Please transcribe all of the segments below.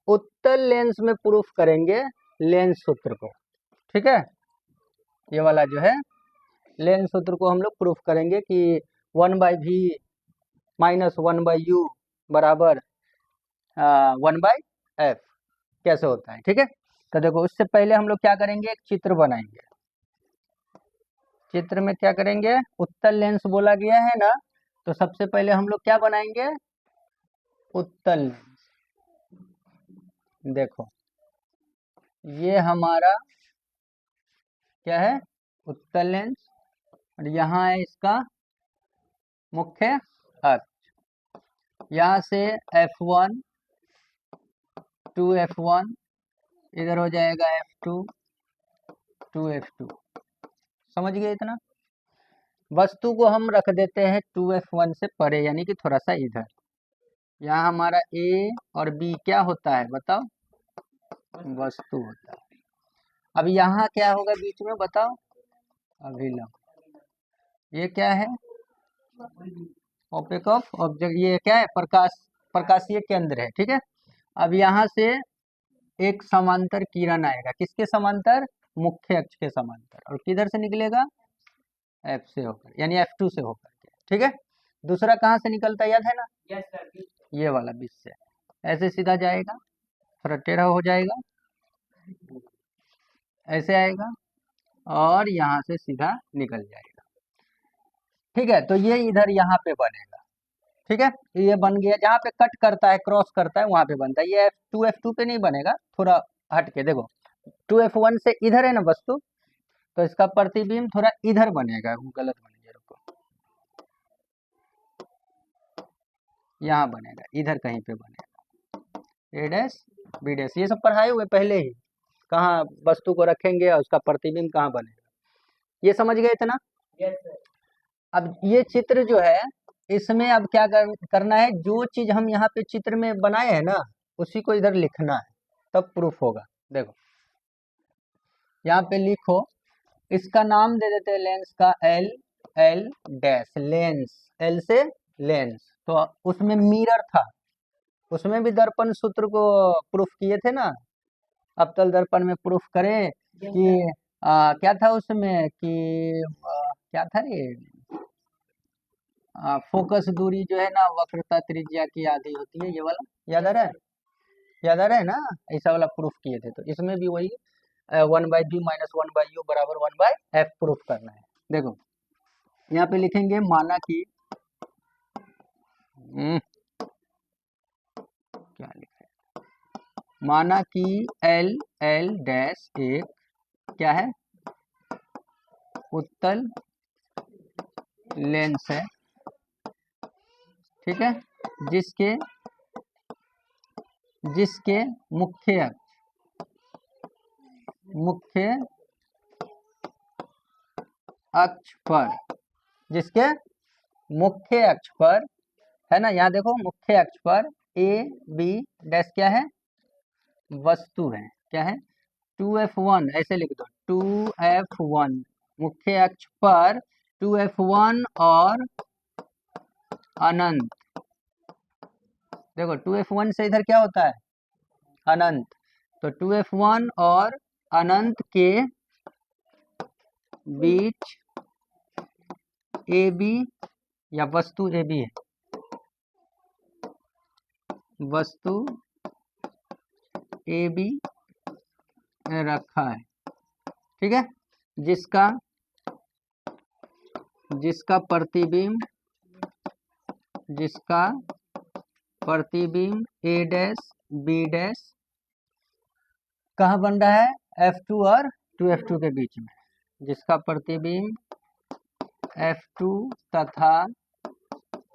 उत्तल लेंस में प्रूफ करेंगे लेंस सूत्र को। ठीक है, ये वाला जो है लेंस सूत्र को हम लोग प्रूफ करेंगे कि 1/v माइनस 1/u बराबर 1/f कैसे होता है। ठीक है, तो देखो उससे पहले हम लोग क्या करेंगे, एक चित्र बनाएंगे। चित्र में क्या करेंगे, उत्तल लेंस बोला गया है ना, तो सबसे पहले हम लोग क्या बनाएंगे, उत्तल लेंस। देखो ये हमारा क्या है, उत्तल लेंस, और यहाँ है इसका मुख्य अक्ष। यहाँ से f1 2f1 इधर हो जाएगा f2 2f2। समझ गए इतना। वस्तु को हम रख देते हैं 2f1 से परे, यानी कि थोड़ा सा इधर। यहाँ हमारा a और b क्या होता है बताओ, वस्तु होता है। अब यहाँ क्या होगा बीच में बताओ, अभिलंब। ये क्या है, ओपेक ऑफ ऑब्जेक्ट, ये क्या है, प्रकाशीय केंद्र है। ठीक है, अब यहाँ से एक समांतर किरण आएगा, किसके समांतर, मुख्य अक्ष के समांतर, और किधर से निकलेगा, f से होकर, यानी f2 से होकर के। ठीक है, दूसरा कहाँ से निकलता है, याद है ना, यस सर, ये वाला बीच से ऐसे सीधा जाएगा, थोड़ा टेढ़ा हो जाएगा, ऐसे आएगा और यहाँ से सीधा निकल जाएगा। ठीक है, तो ये इधर यहाँ पे बनेगा। ठीक है, ये बन गया, जहाँ पे कट करता है, क्रॉस करता है, वहां पे बनता है। ये f2 पे नहीं बनेगा, थोड़ा हट के देखो, 2f1 से इधर है ना वस्तु, तो इसका प्रतिबिंब थोड़ा इधर बनेगा, वो गलत बन गया, रुको, यहाँ बनेगा, इधर कहीं पे बनेगा, a डैश b डैश, ये सब पढ़ाए हुए पहले ही, कहाँ वस्तु को रखेंगे और उसका प्रतिबिंब कहाँ बनेगा, ये समझ गए इतना। yes, अब ये चित्र जो है, इसमें अब क्या करना है, जो चीज हम यहाँ पे चित्र में बनाए हैं ना, उसी को इधर लिखना है, तब प्रूफ होगा। देखो यहाँ पे लिखो, इसका नाम दे देते हैं लेंस का L डैश, लेंस, L से लेंस। तो उसमें मिरर था, उसमें भी दर्पण सूत्र को प्रूफ किए थे ना, अवतल दर्पण में प्रूफ करें कि क्या था उसमें कि क्या था ये, फोकस दूरी जो है ना, वक्रता त्रिज्या की आधी होती है, ये वाला याद आ रहा है, याद आ रहा है ना, ऐसा वाला प्रूफ किए थे। तो इसमें भी वही 1/v माइनस 1/u बराबर 1/f प्रूफ करना है। देखो यहाँ पे लिखेंगे, माना कि क्या लिखे, माना कि L डैश एक क्या है, उत्तल लेंस है। ठीक है, जिसके मुख्य अक्ष पर, जिसके मुख्य अक्ष पर है ना, यहाँ देखो मुख्य अक्ष पर a b डैश क्या है, वस्तु है, क्या है, 2f1, ऐसे लिख दो, 2f1 मुख्य अक्ष पर 2f1 और अनंत। देखो 2f1 से इधर क्या होता है, अनंत, तो 2f1 और अनंत के बीच AB, या वस्तु AB है, वस्तु AB रखा है। ठीक है, जिसका प्रतिबिंब A डैश B डैश कहाँ बन रहा है, F2 और 2F2 के बीच में, जिसका प्रतिबिंब F2 तथा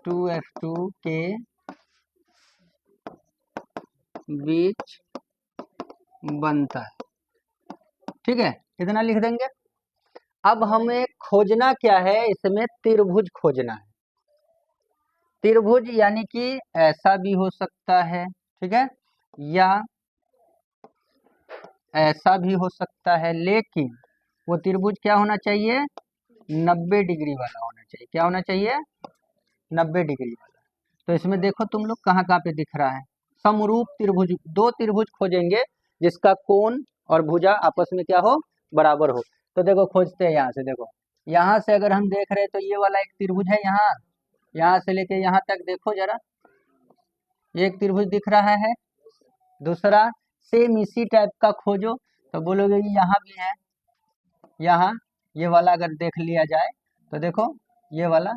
2F2 के बीच बनता है। ठीक है, इतना लिख देंगे। अब हमें खोजना क्या है, इसमें त्रिभुज खोजना है। त्रिभुज यानी कि ऐसा भी हो सकता है, ठीक है, या ऐसा भी हो सकता है, लेकिन वो त्रिभुज क्या होना चाहिए, 90 डिग्री वाला होना चाहिए। क्या होना चाहिए, 90 डिग्री वाला। तो इसमें देखो तुम लोग कहाँ कहाँ पे दिख रहा है, समरूप त्रिभुज, दो त्रिभुज खोजेंगे जिसका कोण और भुजा आपस में क्या हो, बराबर हो। तो देखो खोजते हैं यहाँ से, देखो यहाँ से अगर हम देख रहे हैं तो ये वाला एक त्रिभुज है, यहाँ से लेके यहाँ तक देखो जरा, ये एक त्रिभुज दिख रहा है। दूसरा सेम इसी टाइप का खोजो, तो बोलोगे कि यहाँ भी है, यहाँ ये वाला अगर देख लिया जाए तो देखो ये वाला,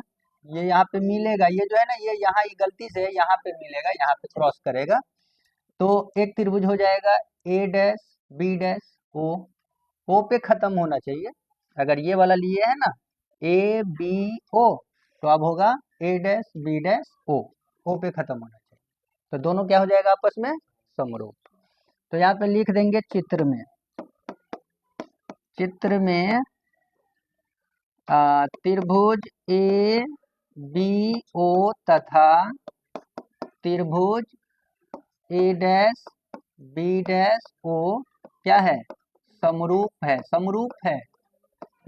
ये यहाँ पे मिलेगा, ये जो है ना ये यहाँ ये गलती से यहाँ पे मिलेगा, यहाँ पे क्रॉस करेगा, तो एक त्रिभुज हो जाएगा ए डैश बी डैश ओ, ओ पे खत्म होना चाहिए। अगर ये वाला लिए है ना ए बी ओ, तो अब होगा ए डैश बी डैश ओ, ओ पे खत्म होना चाहिए, तो दोनों क्या हो जाएगा आपस में समरूप। तो यहाँ पे लिख देंगे चित्र में, चित्र में त्रिभुज ए बी ओ तथा त्रिभुज ए डैश बी डैश ओ क्या है, समरूप है, समरूप है,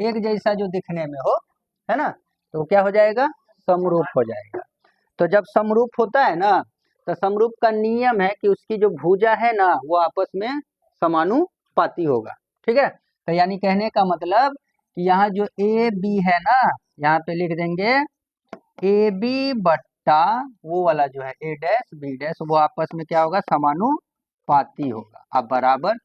एक जैसा जो दिखने में हो, है ना, तो क्या हो जाएगा, समरूप हो जाएगा। तो जब समरूप होता है ना, तो समरूप का नियम है कि उसकी जो भुजा है ना वो आपस में समानुपाती होगा, ठीक है। तो यानी कहने का मतलब कि यहाँ जो ए बी है ना, यहाँ पे लिख देंगे ए बी बट्टा वो वाला जो है ए डैश बी डैश, वो आपस में क्या होगा, समानुपाती होगा। अब बराबर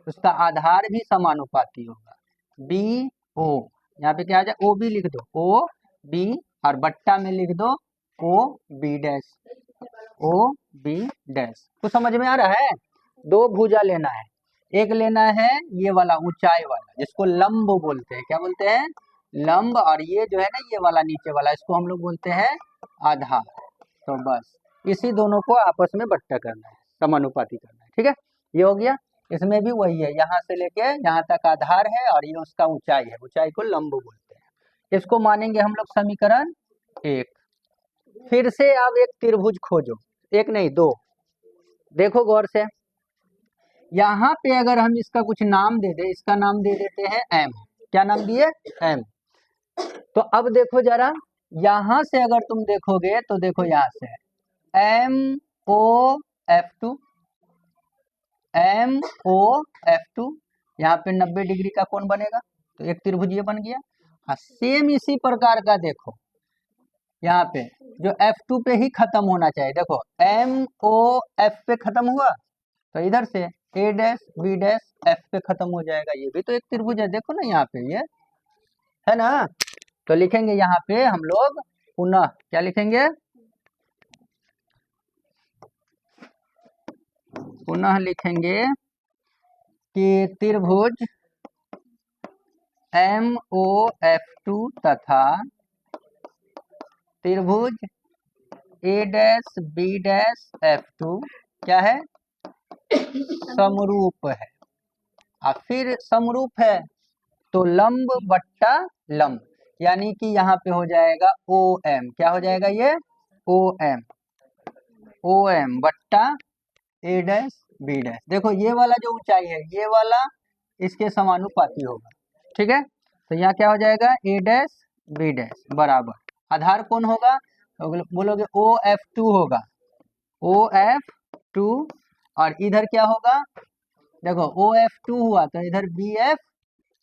उसका आधार भी समानुपाती होगा, बी ओ, यहाँ पे क्या आ जाए ओ बी लिख दो, ओ बी, और बट्टा में लिख दो O B dash, O B dash. कुछ समझ में आ रहा है। दो भुजा लेना है, एक लेना है ये वाला ऊंचाई वाला जिसको लंब बोलते हैं, क्या बोलते हैं, लंब, और ये जो है ना ये वाला नीचे वाला इसको हम लोग बोलते हैं आधार। तो बस इसी दोनों को आपस में बट्टा करना है, समानुपाती करना है, ठीक है। ये हो गया, इसमें भी वही है, यहाँ से लेके यहाँ तक आधार है और ये उसका ऊंचाई है, ऊंचाई को लंब बोलते हैं। इसको मानेंगे हम लोग समीकरण 1। फिर से अब एक त्रिभुज खोजो, एक नहीं दो, देखो गौर से, यहाँ पे अगर हम इसका कुछ नाम दे दे, इसका नाम दे देते हैं एम, क्या नाम दिए, एम। तो अब देखो जरा, यहाँ से अगर तुम देखोगे तो देखो यहाँ से M O F two, M O F two, यहाँ पे 90 डिग्री का कोण बनेगा, तो एक त्रिभुज ये बन गया। सेम इसी प्रकार का देखो यहाँ पे जो F2 पे ही खत्म होना चाहिए, देखो एम ओ एफ पे खत्म हुआ, तो इधर से ए डैश बी डैश एफ पे खत्म हो जाएगा, ये भी तो एक त्रिभुज है, देखो ना यहाँ पे ये है ना। तो लिखेंगे यहाँ पे हम लोग पुनः, क्या लिखेंगे, पुनः लिखेंगे कि त्रिभुज एम ओ एफ टू तथा त्रिभुज A dash B dash F two क्या है, समरूप है। और फिर समरूप है तो लंब बट्टा लंब, यानी कि यहाँ पे हो जाएगा ओ एम, क्या हो जाएगा ये ओ एम, ओ एम बट्टा ए डैश बी डैश। देखो ये वाला जो ऊंचाई है ये वाला इसके समानुपाती होगा, ठीक है। तो यहाँ क्या हो जाएगा ए डैश बी डैश बराबर आधार कौन होगा, तो बोलोगे ओ एफ टू होगा, ओ एफ टू, और इधर क्या होगा, देखो ओ एफ टू हुआ तो इधर B F,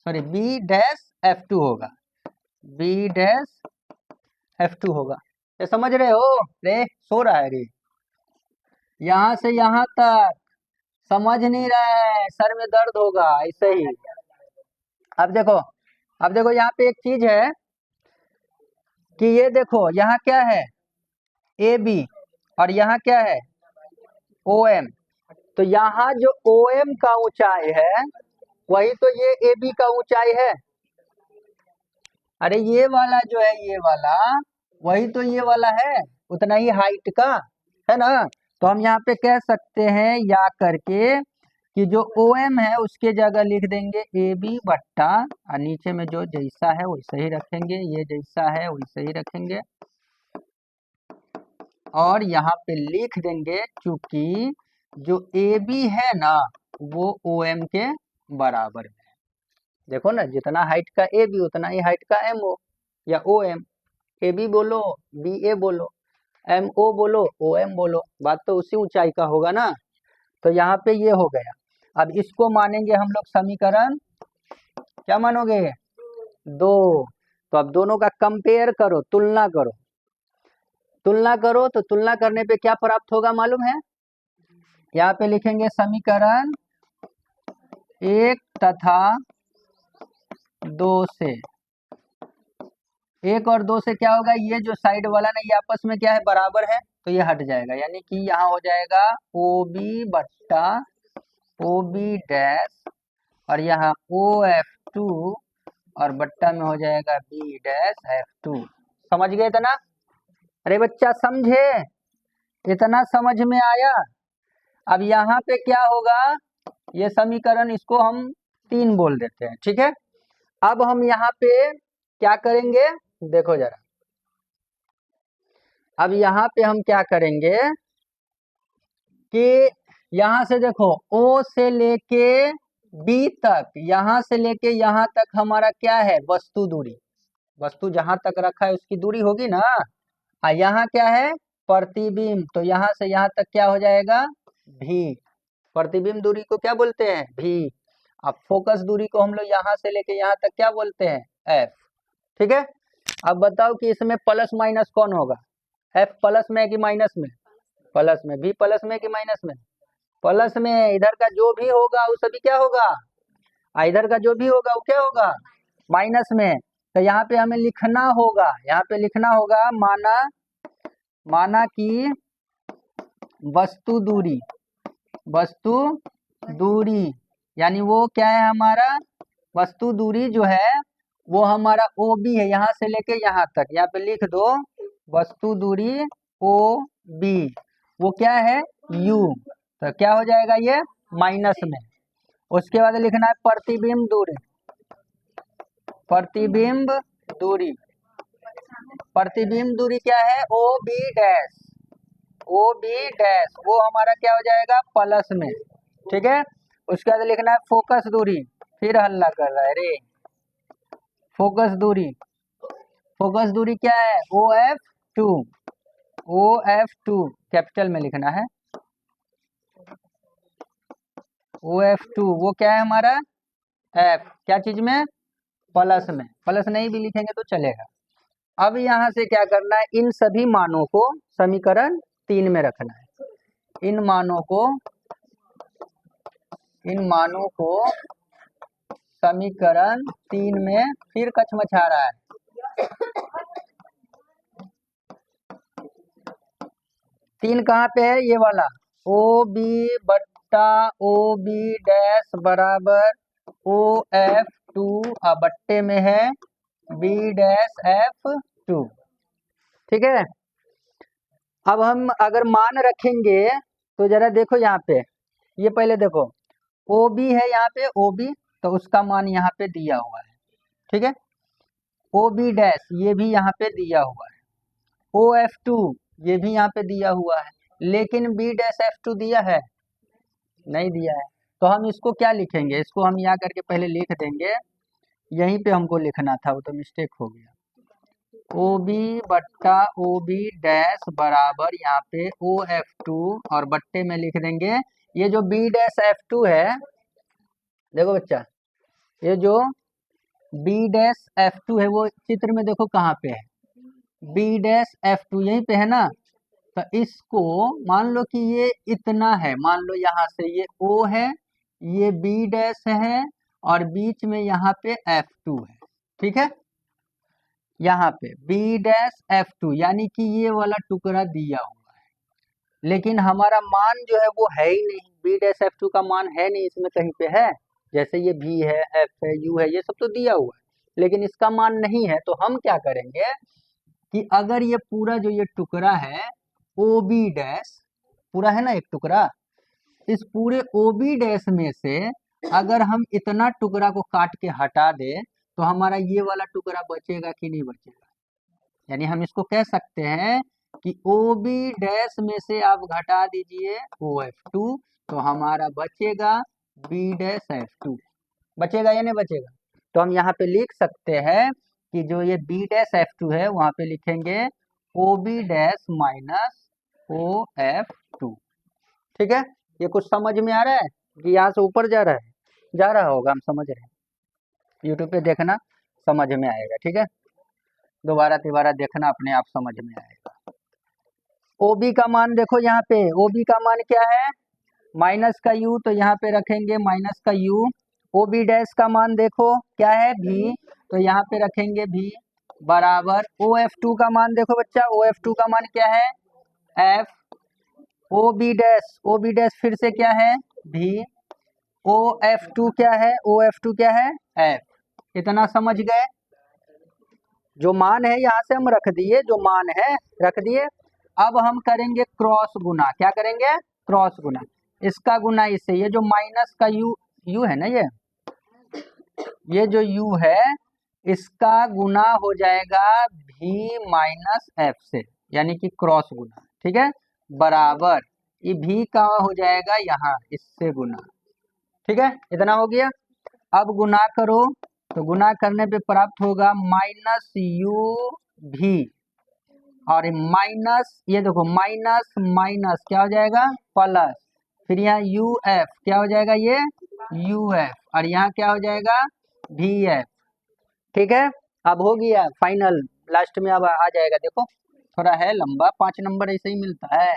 sorry B dash F two होगा, बी डैश एफ टू होगा। ये समझ रहे हो, रे सो रहा है रे, यहाँ से यहाँ तक समझ नहीं रहा है, सर में दर्द होगा ऐसे ही। अब देखो, अब देखो यहाँ पे एक चीज है कि ये देखो यहाँ क्या है ए बी, और यहाँ क्या है ओ एम, तो यहाँ जो ओ एम का ऊंचाई है वही तो ये ए बी का ऊंचाई है। अरे ये वाला जो है ये वाला वही तो ये वाला है, उतना ही हाइट का है ना। तो हम यहाँ पे कह सकते हैं या करके कि जो ओ एम है उसके जगह लिख देंगे ए बी बट्टा, और नीचे में जो जैसा है वैसे ही रखेंगे, ये जैसा है वैसे ही रखेंगे, और यहाँ पे लिख देंगे चूंकि जो ए बी है ना वो ओ एम के बराबर है। देखो ना जितना हाइट का ए बी उतना ही हाइट का एम ओ या ओ एम, ए बी बोलो बी ए बोलो, MO बोलो, OM बोलो, बात तो उसी ऊंचाई का होगा ना। तो यहाँ पे ये हो गया। अब इसको मानेंगे हम लोग समीकरण, क्या मानोगे? 2। तो अब दोनों का कंपेयर करो, तुलना करो। तुलना करो तो तुलना करने पे क्या प्राप्त होगा मालूम है? यहाँ पे लिखेंगे समीकरण 1 तथा 2 से। 1 और 2 से क्या होगा? ये जो साइड वाला ना, ये आपस में क्या है? बराबर है, तो ये हट जाएगा। यानी कि यहाँ हो जाएगा OB बट्टा OB डैश, और यहाँ OF2 और बट्टा में हो जाएगा B डैश F2। समझ गए इतना? अरे बच्चा समझे? इतना समझ में आया? अब यहाँ पे क्या होगा? ये समीकरण, इसको हम 3 बोल देते हैं, ठीक है। अब हम यहाँ पे क्या करेंगे? देखो जरा, अब यहाँ पे हम क्या करेंगे कि यहाँ से देखो, O से लेके B तक, यहाँ से लेके यहाँ तक हमारा क्या है? वस्तु दूरी। वस्तु जहां तक रखा है उसकी दूरी होगी ना। यहाँ क्या है? प्रतिबिंब। तो यहाँ से यहाँ तक क्या हो जाएगा? भी। प्रतिबिंब दूरी को क्या बोलते हैं? भी। अब फोकस दूरी को हम लोग यहाँ से लेके यहाँ तक क्या बोलते हैं? F। ठीक है। अब बताओ कि इसमें प्लस माइनस कौन होगा? F प्लस में है कि माइनस में? प्लस में। भी प्लस में कि माइनस में? प्लस में। इधर का जो भी होगा वो सभी क्या होगा? इधर का जो भी होगा वो क्या होगा? माइनस में। तो यहाँ पे हमें लिखना होगा, यहाँ पे लिखना होगा माना कि वस्तु दूरी, वस्तु दूरी यानी वो क्या है हमारा? वस्तु दूरी जो है वो हमारा OB है, यहाँ से लेके यहाँ तक। यहाँ पे लिख दो वस्तु दूरी OB, वो क्या है? U। तो क्या हो जाएगा ये? माइनस में। उसके बाद लिखना है प्रतिबिंब दूरी। प्रतिबिंब दूरी, प्रतिबिंब दूरी क्या है? OB dash. OB डैश वो हमारा क्या हो जाएगा? प्लस में। ठीक है। उसके बाद लिखना है फोकस दूरी। फिर हल्ला कर रहा है रे। फोकस दूरी, फोकस दूरी क्या है? OF2। OF2 कैपिटल में लिखना है। OF2 वो क्या है हमारा? F। क्या चीज में? प्लस में। प्लस नहीं भी लिखेंगे तो चलेगा। अब यहाँ से क्या करना है? इन सभी मानों को समीकरण 3 में रखना है। इन मानों को समीकरण 3 में, फिर कचमचा रहा है। 3 कहाँ पे है? ये वाला OB बट्टा OB डैश बराबर OF2 और बट्टे में है B डैश F2। ठीक है। अब हम अगर मान रखेंगे तो जरा देखो यहाँ पे, ये पहले देखो OB है यहाँ पे OB, तो उसका मान यहाँ पे दिया हुआ है। ठीक है। OB डैश ये भी यहाँ पे दिया हुआ है। OF2 ये भी यहाँ पे दिया हुआ है, लेकिन B डैश F2 दिया है? नहीं दिया है। तो हम इसको क्या लिखेंगे? इसको हम यहाँ करके पहले लिख देंगे, यहीं पे हमको लिखना था, वो तो मिस्टेक हो गया। OB बट्टा OB डैश बराबर यहाँ पे OF2 और बट्टे में लिख देंगे ये जो B डैश F2 है। देखो बच्चा, ये जो B डैश F2 है वो चित्र में देखो कहाँ पे है? B डैश F2 यहीं पे है ना। तो इसको मान लो कि ये इतना है, मान लो यहाँ से ये O है, ये B डैश है, और बीच में यहाँ पे F2 है। ठीक है। यहाँ पे B डैश F2 यानी कि ये वाला टुकड़ा दिया हुआ है, लेकिन हमारा मान जो है वो है ही नहीं। B डैश F2 का मान है नहीं इसमें कहीं पे है। जैसे ये B है, F है, U है, ये सब तो दिया हुआ है, लेकिन इसका मान नहीं है। तो हम क्या करेंगे कि अगर ये पूरा जो ये टुकड़ा है OB डैश, पूरा है ना एक टुकड़ा, इस पूरे OB डैश में से अगर हम इतना टुकड़ा को काट के हटा दे तो हमारा ये वाला टुकड़ा बचेगा कि नहीं बचेगा? यानी हम इसको कह सकते हैं कि OB डैश में से आप घटा दीजिए OF2, तो हमारा बचेगा B डैश F2। बचेगा या नहीं बचेगा? तो हम यहाँ पे लिख सकते हैं कि जो ये B डैश F2 है वहां पे लिखेंगे O B dash minus O F two. ठीक है, ये कुछ समझ में आ रहा है कि यहाँ से ऊपर जा रहा है? जा रहा होगा, हम समझ रहे हैं। यूट्यूब पे देखना, समझ में आएगा। ठीक है, दोबारा तिबारा देखना, अपने आप समझ में आएगा। ओ बी का मान देखो यहाँ पे, ओ बी का मान क्या है? माइनस का यू, तो यहाँ पे रखेंगे माइनस का यू। ओ बी डैश का मान देखो क्या है? भी, तो यहाँ पे रखेंगे भी, बराबर ओ एफ टू का मान देखो बच्चा, ओ एफ टू का मान क्या है? एफ। ओ बी डैश फिर से क्या है? भी। ओ एफ टू क्या है? ओ एफ टू क्या है? एफ। इतना समझ गए? जो मान है यहाँ से हम रख दिए, जो मान है रख दिए। अब हम करेंगे क्रॉस गुना। क्या करेंगे? क्रॉस गुना। इसका गुना इससे, ये जो माइनस का यू है ना, ये जो यू है, इसका गुना हो जाएगा भी माइनस एफ से, यानी कि क्रॉस गुना। ठीक है, बराबर ये भी का हो जाएगा यहाँ इससे गुना। ठीक है, इतना हो गया। अब गुना करो, तो गुना करने पे प्राप्त होगा माइनस यू भी, और माइनस, ये देखो माइनस माइनस क्या हो जाएगा? प्लस। फिर यहाँ यू एफ क्या हो जाएगा? ये यू एफ, और यहाँ क्या हो जाएगा? भी एफ। ठीक है, अब हो गया फाइनल, लास्ट में अब आ जाएगा। देखो थोड़ा है लंबा, 5 नंबर ऐसे ही मिलता है,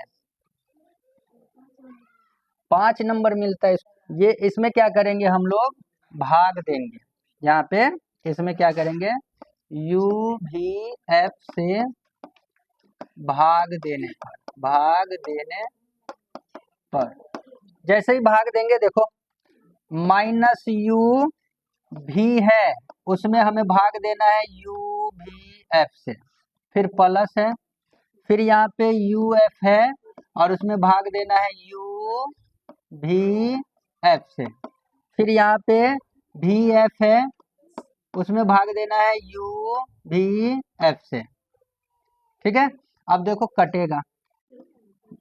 5 नंबर मिलता है। ये इसमें क्या करेंगे हम लोग? भाग देंगे। यहाँ पे इसमें क्या करेंगे? यू भी एफ से भाग देने पर जैसे ही भाग देंगे, देखो माइनस यू भी है, उसमें हमें भाग देना है यू भी एफ से, फिर प्लस है, फिर यहाँ पे यू एफ है और उसमें भाग देना है यू भी एफ से, फिर यहाँ पे भी एफ है, उसमें भाग देना है यू भी एफ से। ठीक है, अब देखो कटेगा,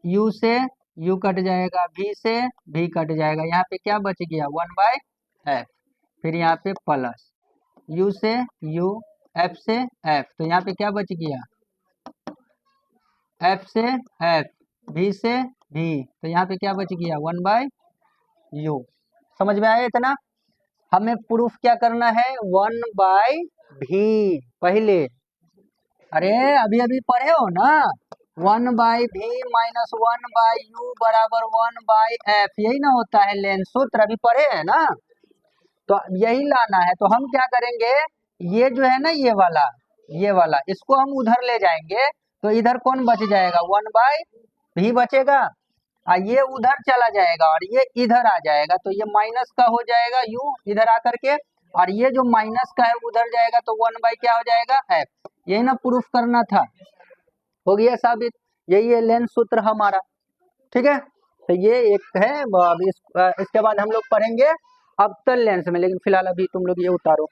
यू से यू कट जाएगा, भी से भी कट जाएगा, यहाँ पे क्या बच गया? 1/f। फिर यहाँ पे प्लस यू से यू, एफ से एफ, तो यहाँ पे क्या बच गया? एफ से एफ, भी से भी, तो यहाँ पे क्या बच गया? 1/u। समझ में आया इतना? हमें प्रूफ क्या करना है? 1/v पहले, अरे अभी अभी पढ़े हो ना, 1/v माइनस 1/u बराबर 1/f, यही ना होता है लेंस सूत्र, अभी पढ़े हैं ना, तो यही लाना है। तो हम क्या करेंगे? ये जो है ना, ये वाला इसको हम उधर ले जाएंगे, तो इधर कौन बच जाएगा? 1/v बचेगा, और ये उधर चला जाएगा और ये इधर आ जाएगा, तो ये माइनस का हो जाएगा u इधर आकर के, और ये जो माइनस का है उधर जाएगा, तो 1/ क्या हो जाएगा? f। यही ना प्रूफ करना था, हो गया साबित। यही है लेंस सूत्र हमारा। ठीक है, तो ये एक है। अब इसके बाद हम लोग पढ़ेंगे अवतल लेंस में, लेकिन फिलहाल अभी तुम लोग ये उतारो।